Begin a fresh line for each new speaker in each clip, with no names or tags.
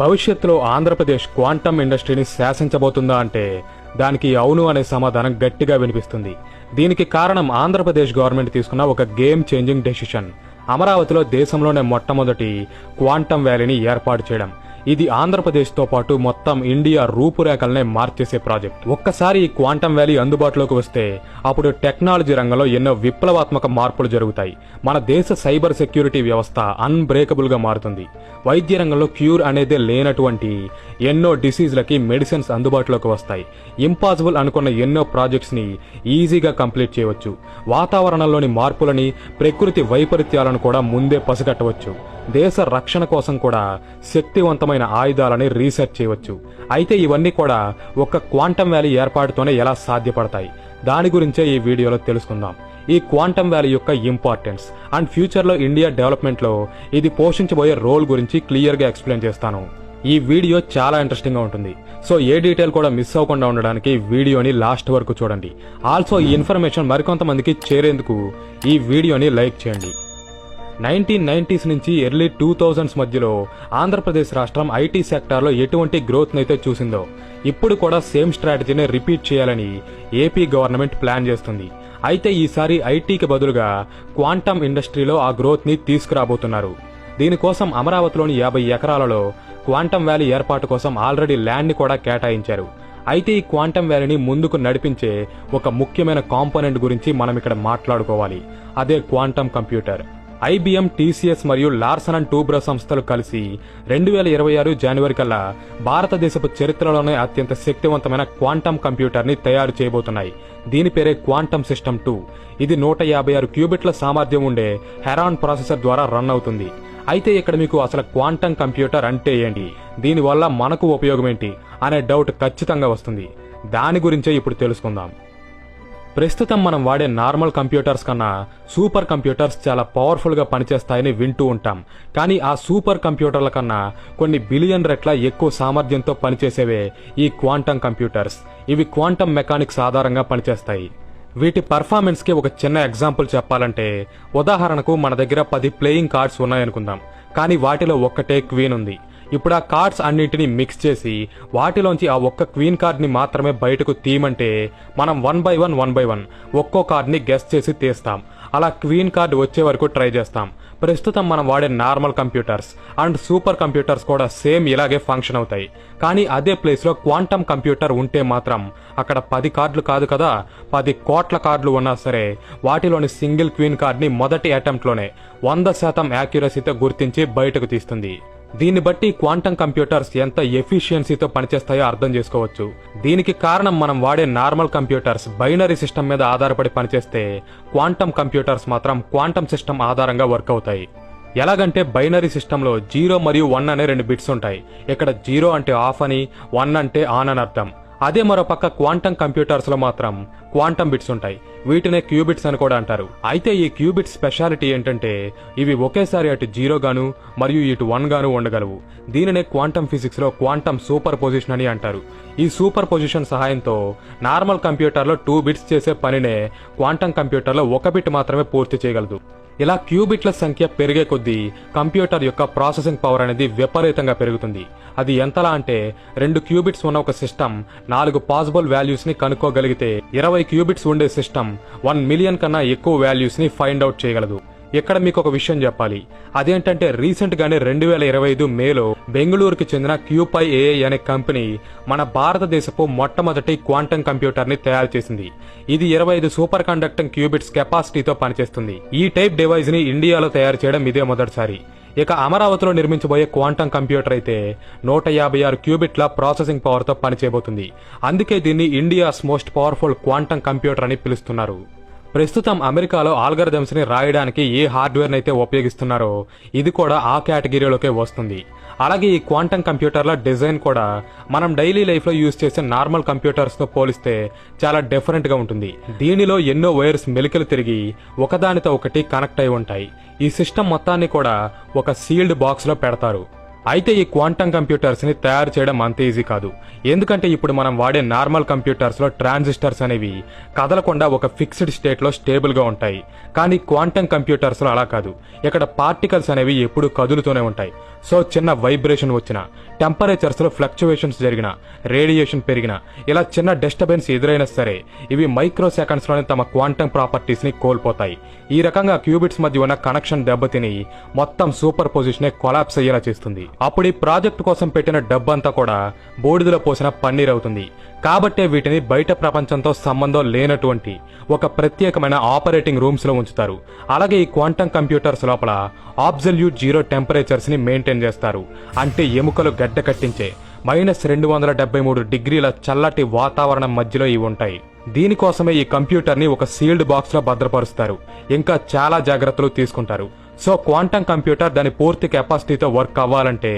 భవిష్యత్తులో ఆంధ్రప్రదేశ్ క్వాంటమ్ ఇండస్ట్రీని శాసించబోతుందా అంటే దానికి అవును అనే సమాధానం గట్టిగా వినిపిస్తుంది. దీనికి కారణం ఆంధ్రప్రదేశ్ గవర్నమెంట్ తీసుకున్న ఒక గేమ్ చేంజింగ్ డెసిషన్. అమరావతిలో దేశంలోనే మొట్టమొదటి క్వాంటమ్ వ్యాలీని ఏర్పాటు చేయడం. ఇది ఆంధ్రప్రదేశ్తో పాటు మొత్తం ఇండియా రూపురేఖలనే మార్చేసే ప్రాజెక్ట్. ఒక్కసారి ఈ క్వాంటమ్ వ్యాలీ అందుబాటులోకి వస్తే అప్పుడు టెక్నాలజీ రంగంలో ఎన్నో విప్లవాత్మక మార్పులు జరుగుతాయి. మన దేశ సైబర్ సెక్యూరిటీ వ్యవస్థ అన్బ్రేకబుల్ గా మారుతుంది. వైద్య రంగంలో క్యూర్ అనేదే లేనటువంటి ఎన్నో డిసీజ్లకి మెడిసిన్స్ అందుబాటులోకి వస్తాయి. ఇంపాసిబుల్ అనుకున్న ఎన్నో ప్రాజెక్ట్స్ ని ఈజీగా కంప్లీట్ చేయవచ్చు. వాతావరణంలోని మార్పులని, ప్రకృతి వైపరీత్యాలను కూడా ముందే పసిగట్టవచ్చు. దేశ రక్షణ కోసం కూడా శక్తివంతమైన ఆయుధాలని రీసెర్చ్ చేయవచ్చు. అయితే ఇవన్నీ కూడా ఒక్క క్వాంటమ్ వ్యాలీ ఏర్పాటుతోనే ఎలా సాధ్యపడతాయి, దాని గురించే ఈ వీడియోలో తెలుసుకుందాం. ఈ క్వాంటమ్ వ్యాలీ యొక్క ఇంపార్టెన్స్ అండ్ ఫ్యూచర్లో ఇండియా డెవలప్మెంట్లో ఇది పోషించబోయే రోల్ గురించి క్లియర్గా ఎక్స్ప్లెయిన్ చేస్తాను. ఈ వీడియో చాలా ఇంట్రెస్టింగ్ గా ఉంటుంది. సో ఏ డీటెయిల్ కూడా మిస్ అవ్వకుండా ఉండడానికి వీడియోని లాస్ట్ వరకు చూడండి. ఆల్సో ఈ ఇన్ఫర్మేషన్ మరికొంతమందికి చేరేందుకు ఈ వీడియోని లైక్ చేయండి. 1990s నుంచి ఎర్లీ 2000s మధ్యలో ఆంధ్రప్రదేశ్ రాష్ట్రం ఐటీ సెక్టార్లో ఎటువంటి గ్రోత్ నైతే చూసిందో ఇప్పుడు కూడా సేమ్ స్ట్రాటజీని రిపీట్ చేయాలని ఏపీ గవర్నమెంట్ ప్లాన్ చేస్తుంది. అయితే ఈసారి ఐటీకి బదులుగా క్వాంటమ్ ఇండస్ట్రీలో ఆ గ్రోత్ ని తీసుకురాబోతున్నారు. దీనికోసం అమరావతిలోని 50 ఎకరాలలో క్వాంటమ్ వ్యాలీ ఏర్పాటు కోసం ఆల్రెడీ ల్యాండ్ ని కూడా కేటాయించారు. అయితే ఈ క్వాంటమ్ వ్యాలీని ముందుకు నడిపించే ఒక ముఖ్యమైన కాంపోనెంట్ గురించి మనం ఇక్కడ మాట్లాడుకోవాలి. అదే క్వాంటమ్ కంప్యూటర్. ఐబిఎం, టీసీఎస్ మరియు లార్సన్ అండ్ టూబ్రో సంస్థలు కలిసి 2026 జనవరి కల్లా భారతదేశపు చరిత్రలోనే అత్యంత శక్తివంతమైన క్వాంటమ్ కంప్యూటర్ ని తయారు చేయబోతున్నాయి. దీని పేరే క్వాంటమ్ సిస్టమ్ 2. ఇది 156 క్యూబిట్ల సామర్థ్యం ఉండే హెరాన్ ప్రాసెసర్ ద్వారా రన్ అవుతుంది. అయితే ఇక్కడ మీకు అసలు క్వాంటమ్ కంప్యూటర్ అంటే ఏంటి, దీనివల్ల మనకు ఉపయోగం ఏంటి అనే డౌట్ ఖచ్చితంగా వస్తుంది. దాని గురించే ఇప్పుడు తెలుసుకుందాం. ప్రస్తుతం మనం వాడే నార్మల్ కంప్యూటర్స్ కన్నా సూపర్ కంప్యూటర్స్ చాలా పవర్ఫుల్ గా పనిచేస్తాయని వింటూ ఉంటాం. కానీ ఆ సూపర్ కంప్యూటర్ల కన్నా కొన్ని బిలియన్ రెట్ల ఎక్కువ సామర్థ్యంతో పనిచేసేవే ఈ క్వాంటమ్ కంప్యూటర్స్. ఇవి క్వాంటమ్ మెకానిక్స్ ఆధారంగా పనిచేస్తాయి. వీటి పర్ఫార్మెన్స్ కి ఒక చిన్న ఎగ్జాంపుల్ చెప్పాలంటే, ఉదాహరణకు మన దగ్గర 10 ప్లేయింగ్ కార్డ్స్ ఉన్నాయనుకుందాం. కానీ వాటిలో ఒక్కటే క్వీన్ ఉంది. ఇప్పుడు ఆ కార్డ్స్ అన్నింటినీ మిక్స్ చేసి వాటిలోంచి ఆ ఒక్క క్వీన్ కార్డ్ ని మాత్రమే బయటకు తీయమంటే మనం 1 by 1 ఒక్కో కార్డ్ ని గెస్ చేసి తీస్తాం. అలా క్వీన్ కార్డ్ వచ్చే వరకు ట్రై చేస్తాం. ప్రస్తుతం మనం వాడే normal computers and super computers కూడా సేమ్ ఇలాగే ఫంక్షన్ అవుతాయి. కానీ అదే ప్లేస్ లో క్వాంటమ్ కంప్యూటర్ ఉంటే మాత్రం అక్కడ 10 కార్డులు కాదు కదా, 10 కోట్ల కార్డులు ఉన్నా సరే వాటిలోని సింగిల్ క్వీన్ కార్డ్ ని మొదటి అటెంప్ట్ లోనే 100% యాక్యురసీతో గుర్తించి బయటకు తీస్తుంది. దీన్ని బట్టి క్వాంటమ్ కంప్యూటర్స్ ఎంత ఎఫిషియన్సీతో పనిచేస్తాయో అర్థం చేసుకోవచ్చు. దీనికి కారణం మనం వాడే నార్మల్ కంప్యూటర్స్ బైనరీ సిస్టమ్ మీద ఆధారపడి పనిచేస్తే క్వాంటమ్ కంప్యూటర్స్ మాత్రం క్వాంటమ్ సిస్టమ్ ఆధారంగా వర్క్ అవుతాయి. ఎలాగంటే బైనరీ సిస్టంలో 0 మరియు 1 అనే 2 బిట్స్ ఉంటాయి. ఇక్కడ 0 అంటే ఆఫ్ అని, 1 అంటే ఆన్ అని అర్థం. అదే మరోపక్క క్వాంటమ్ కంప్యూటర్స్ లో మాత్రం క్వాంటమ్ బిట్స్ ఉంటాయి. వీటినే క్యూబిట్స్ అని కూడా అంటారు. అయితే ఈ క్యూబిట్స్ స్పెషాలిటీ ఏంటంటే ఇవి ఒకేసారి అటు 0 గాను మరియు ఇటు 1 గాను ఉండగలవు. దీనినే క్వాంటమ్ ఫిజిక్స్ లో క్వాంటమ్ సూపర్ పొజిషన్ అని అంటారు. ఈ సూపర్ పొజిషన్ సహాయంతో నార్మల్ కంప్యూటర్ లో 2 బిట్స్ చేసే పనినే క్వాంటమ్ కంప్యూటర్ లో 1 బిట్ మాత్రమే పూర్తి చేయగలదు. ఇలా క్యూబిట్ల సంఖ్య పెరిగే కొద్దీ కంప్యూటర్ యొక్క ప్రాసెసింగ్ పవర్ అనేది విపరీతంగా పెరుగుతుంది. అది ఎంతలా అంటే 2 క్యూబిట్స్ ఉన్న ఒక సిస్టమ్ 4 పాసిబుల్ వాల్యూస్ ని కనుక్కోగలిగితే 20 క్యూబిట్స్ ఉండే సిస్టమ్ 1 మిలియన్ కన్నా ఎక్కువ వాల్యూస్ ని ఫైండ్ అవుట్ చేయగలదు. ఇక్కడ మీకు ఒక విషయం చెప్పాలి. అదేంటంటే రీసెంట్ గానే 2025 మేలో బెంగళూరుకి చెందిన క్యూపై ఏఐ అనే కంపెనీ మన భారతదేశపు మొట్టమొదటి క్వాంటమ్ కంప్యూటర్ ని తయారు చేసింది. ఇది 25 సూపర్ కండక్టింగ్ క్యూబిట్స్ కెపాసిటీతో పనిచేస్తుంది. ఈ టైప్ డివైస్ ని ఇండియాలో తయారు చేయడం ఇదే మొదటిసారి. ఇక అమరావతిలో నిర్మించబోయే క్వాంటమ్ కంప్యూటర్ అయితే 156 క్యూబిట్ల ప్రాసెసింగ్ పవర్ తో పనిచేయబోతుంది. అందుకే దీన్ని India's most powerful quantum computer అని పిలుస్తున్నారు. ప్రస్తుతం అమెరికాలో ఆల్గరిథమ్స్ ని రాయడానికి ఏ హార్డ్వేర్ అయితే ఉపయోగిస్తున్నారో ఇది కూడా ఆ కేటగిరీలోకే వస్తుంది. అలాగే ఈ క్వాంటమ్ కంప్యూటర్ల డిజైన్ కూడా మనం డైలీ లైఫ్ లో యూజ్ చేసే నార్మల్ కంప్యూటర్స్ తో పోలిస్తే చాలా డిఫరెంట్ గా ఉంటుంది. దీనిలో ఎన్నో వైర్స్ మెలికలు తిరిగి ఒకదానితో ఒకటి కనెక్ట్ అయి ఉంటాయి. ఈ సిస్టమ్ మొత్తాన్ని కూడా ఒక సీల్డ్ బాక్స్ లో పెడతారు. అయితే ఈ క్వాంటమ్ కంప్యూటర్స్ ని తయారు చేయడం అంత ఈజీ కాదు. ఎందుకంటే ఇప్పుడు మనం వాడే నార్మల్ కంప్యూటర్స్ లో ట్రాన్సిస్టర్స్ అనేవి కదలకుండా ఒక ఫిక్స్డ్ స్టేట్ లో స్టేబుల్ గా ఉంటాయి. కానీ క్వాంటమ్ కంప్యూటర్స్ లో అలా కాదు. ఇక్కడ పార్టికల్స్ అనేవి ఎప్పుడు కదులుతూనే ఉంటాయి. సో చిన్న వైబ్రేషన్ వచ్చిన, టెంపరేచర్స్ లో ఫ్లక్చువేషన్స్ జరిగిన, రేడియేషన్ పెరిగిన, ఇలా చిన్న డిస్టర్బెన్స్ ఎదురైనా సరే ఇవి మైక్రో సెకండ్స్ లోనే తమ క్వాంటమ్ ప్రాపర్టీస్ ని కోల్పోతాయి. ఈ రకంగా క్యూబిట్స్ మధ్య ఉన్న కనెక్షన్ దెబ్బతిని మొత్తం సూపర్ పొజిషన్ కొలాప్స్ అయ్యేలా చేస్తుంది. అప్పుడు ఈ ప్రాజెక్ట్ కోసం పెట్టిన డబ్బంతా కూడా బూడిదలో పోసిన పన్నీర్ అవుతుంది. కాబట్టే వీటిని బయట ప్రపంచంతో సంబంధం లేనటువంటి ఒక ప్రత్యేకమైన ఆపరేటింగ్ రూమ్స్ లో ఉంచుతారు. అలాగే ఈ క్వాంటమ్ కంప్యూటర్స్ లోపల అబ్సల్యూట్ జీరో టెంపరేచర్స్ ని మెయింటైన్ చేస్తారు. అంటే ఎముకలు గడ్డ కట్టించే -273 డిగ్రీల చల్లటి వాతావరణం మధ్యలో ఇవి ఉంటాయి. దీనికోసమే ఈ కంప్యూటర్ ని ఒక సీల్డ్ బాక్స్ లో భద్రపరుస్తారు. ఇంకా చాలా జాగ్రత్తలు తీసుకుంటారు. సో క్వాంటమ్ కంప్యూటర్ దాని పూర్తి కెపాసిటీతో వర్క్ అవ్వాలంటే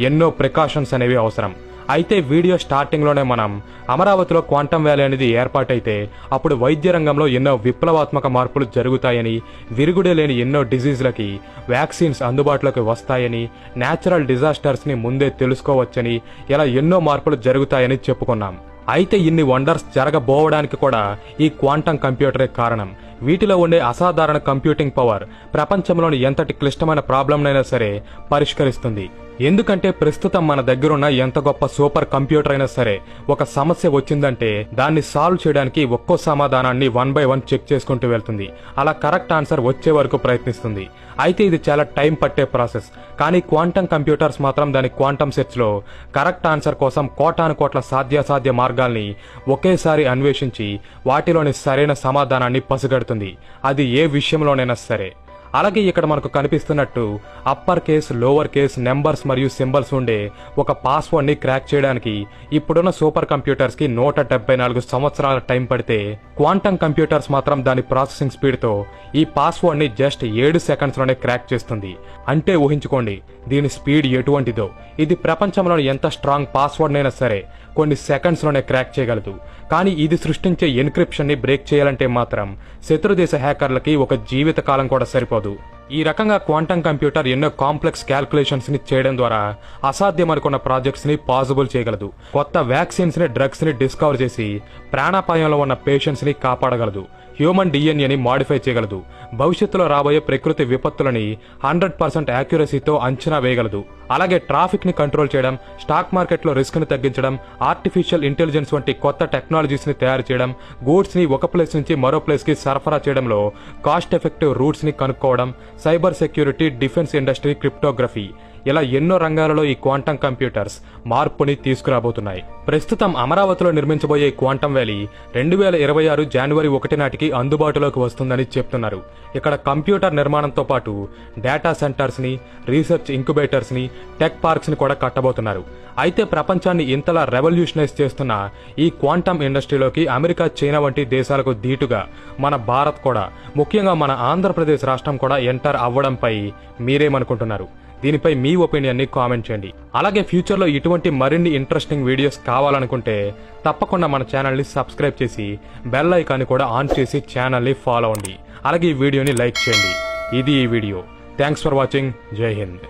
ఎన్నో ప్రికాషన్స్ అనేవి అవసరం. అయితే వీడియో స్టార్టింగ్ లోనే మనం అమరావతిలో క్వాంటమ్ వ్యాలీ అనేది ఏర్పాటైతే అప్పుడు వైద్య రంగంలో ఎన్నో విప్లవాత్మక మార్పులు జరుగుతాయని, విరుగుడే లేని ఎన్నో డిజీజ్లకి వ్యాక్సిన్స్ అందుబాటులోకి వస్తాయని, న్యాచురల్ డిజాస్టర్స్ ని ముందే తెలుసుకోవచ్చని, ఇలా ఎన్నో మార్పులు జరుగుతాయని చెప్పుకున్నాం. అయితే ఇన్ని వండర్స్ జరగబోవడానికి కూడా ఈ క్వాంటమ్ కంప్యూటరే కారణం. వీటిలో ఉండే అసాధారణ కంప్యూటింగ్ పవర్ ప్రపంచంలోని ఎంతటి క్లిష్టమైన ప్రాబ్లంనైనా సరే పరిష్కరిస్తుంది. ఎందుకంటే ప్రస్తుతం మన దగ్గరున్న ఎంత గొప్ప సూపర్ కంప్యూటర్ అయినా సరే ఒక సమస్య వచ్చిందంటే దాన్ని సాల్వ్ చేయడానికి ఒక్కో సమాధానాన్ని 1 by 1 చెక్ చేసుకుంటూ వెళ్తుంది. అలా కరెక్ట్ ఆన్సర్ వచ్చే వరకు ప్రయత్నిస్తుంది. అయితే ఇది చాలా టైం పట్టే ప్రాసెస్. కానీ క్వాంటమ్ కంప్యూటర్స్ మాత్రం దాని క్వాంటమ్ సెట్స్ లో కరెక్ట్ ఆన్సర్ కోసం కోటాను కోట్ల సాధ్యాసాధ్య మార్గాల్ని ఒకేసారి అన్వేషించి వాటిలోని సరైన సమాధానాన్ని పసిగడుతుంది. అది ఏ విషయంలోనైనా సరే. అలాగే ఇక్కడ మనకు కనిపిస్తున్నట్టు upper case, lower case, numbers మరియు సింబల్స్ ఉండే ఒక పాస్వర్డ్ ని క్రాక్ చేయడానికి ఇప్పుడున్న సూపర్ కంప్యూటర్స్ కి 174 సంవత్సరాల టైం పడితే క్వాంటమ్ కంప్యూటర్స్ మాత్రం దాని ప్రాసెసింగ్ స్పీడ్ తో ఈ పాస్వర్డ్ ని జస్ట్ 7 సెకండ్స్ లోనే క్రాక్ చేస్తుంది. అంటే ఊహించుకోండి దీని స్పీడ్ ఎటువంటిదో. ఇది ప్రపంచంలోని ఎంత స్ట్రాంగ్ పాస్వర్డ్ నైనా సరే కొన్ని సెకండ్స్ లోనే క్రాక్ చేయగలదు. కానీ ఇది సృష్టించే ఎన్క్రిప్షన్ ని బ్రేక్ చేయాలంటే మాత్రం శత్రుదేశ హ్యాకర్లకి ఒక జీవిత కాలం కూడా సరిపోదు. ఈ రకంగా క్వాంటమ్ కంప్యూటర్ ఎన్నో కాంప్లెక్స్ క్యాల్కులేషన్స్ ని చేయడం ద్వారా అసాధ్యం అనుకున్న ప్రాజెక్ట్స్ ని పాసిబుల్ చేయగలదు. కొత్త వ్యాక్సిన్స్ ని, డ్రగ్స్ ని డిస్కవర్ చేసి ప్రాణాపాయంలో ఉన్న పేషెంట్స్ ని కాపాడగలదు. హ్యూమన్ డిఎన్ఏని మాడిఫై చేయగలదు. భవిష్యత్తులో రాబోయే ప్రకృతి విపత్తులని 100% యాక్యురసీతో అంచనా వేయగలదు. అలాగే ట్రాఫిక్ ని కంట్రోల్ చేయడం, స్టాక్ మార్కెట్ లో రిస్క్ ని తగ్గించడం, ఆర్టిఫిషియల్ ఇంటెలిజెన్స్ వంటి కొత్త టెక్నాలజీస్ ని తయారు చేయడం, గూడ్స్ ని ఒక ప్లేస్ నుంచి మరో ప్లేస్ కి సరఫరా చేయడంలో కాస్ట్ ఎఫెక్టివ్ రూట్స్ ని కనుక్కోవడం, cyber security, defence industry, cryptography, ఇలా ఎన్నో రంగాలలో ఈ క్వాంటమ్ కంప్యూటర్స్ మార్పుని తీసుకురాబోతున్నాయి. ప్రస్తుతం అమరావతిలో నిర్మించబోయే క్వాంటమ్ వ్యాలీ 2026 జనవరి 1 నాటికి అందుబాటులోకి వస్తుందని చెప్తున్నారు. ఇక్కడ కంప్యూటర్ నిర్మాణంతో పాటు డేటా సెంటర్స్ ని, రీసెర్చ్ ఇంక్యుబేటర్స్ ని, టెక్ పార్క్స్ ని కూడా కట్టబోతున్నారు. అయితే ప్రపంచాన్ని ఇంతలా రెవల్యూషనైజ్ చేస్తున్న ఈ క్వాంటమ్ ఇండస్ట్రీలోకి అమెరికా, చైనా వంటి దేశాలకు ధీటుగా మన భారత్ కూడా, ముఖ్యంగా మన ఆంధ్రప్రదేశ్ రాష్ట్రం కూడా ఎంటర్ అవ్వడంపై మీరేమనుకుంటున్నారు? దీనిపై మీ ఒపీనియన్ ని కామెంట్ చేయండి. అలాగే ఫ్యూచర్ లో ఇటువంటి మరిన్ని ఇంట్రెస్టింగ్ వీడియోస్ కావాలనుకుంటే తప్పకుండా మన ఛానల్ ని సబ్స్క్రైబ్ చేసి బెల్ ఐకాన్ ని కూడా ఆన్ చేసి ఛానల్ ని ఫాలో అవ్వండి. అలాగే ఈ వీడియోని లైక్ చేయండి. ఇది ఈ వీడియో. Thanks for watching. జై హింద్.